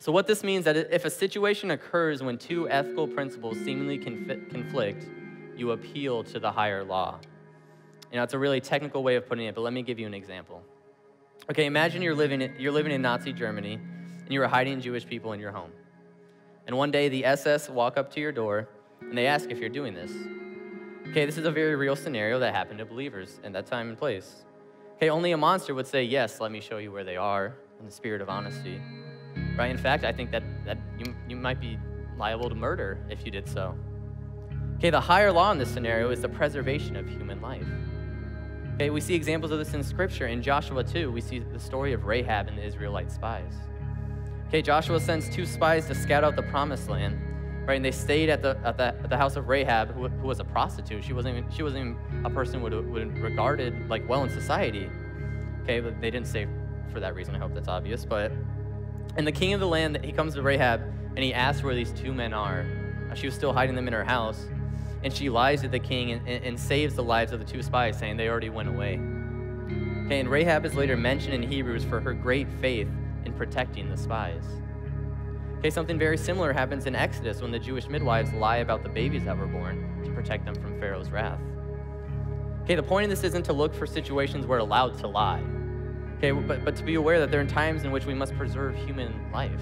So what this means is that if a situation occurs when two ethical principles seemingly conflict, you appeal to the higher law. It's a really technical way of putting it, but let me give you an example. Okay, imagine you're living in Nazi Germany, and you are hiding Jewish people in your home. And one day, the SS walk up to your door, and they ask if you're doing this. Okay, this is a very real scenario that happened to believers in that time and place. Okay, only a monster would say, yes, let me show you where they are, in the spirit of honesty. Right? In fact, I think that you might be liable to murder if you did so. Okay, the higher law in this scenario is the preservation of human life. Okay, we see examples of this in Scripture. In Joshua 2, we see the story of Rahab and the Israelite spies. Okay, Joshua sends 2 spies to scout out the promised land, right? And they stayed at the house of Rahab, who was a prostitute. She wasn't even a person would regarded like well in society. Okay, but they didn't say for that reason. I hope that's obvious. And the king of the land, he comes to Rahab and he asks where these 2 men are. She was still hiding them in her house. And she lies to the king and saves the lives of the 2 spies, saying they already went away. Okay, and Rahab is later mentioned in Hebrews for her great faith in protecting the spies. Okay, something very similar happens in Exodus when the Jewish midwives lie about the babies that were born to protect them from Pharaoh's wrath. Okay, the point of this isn't to look for situations where we're allowed to lie. Okay, but to be aware that there are times in which we must preserve human life.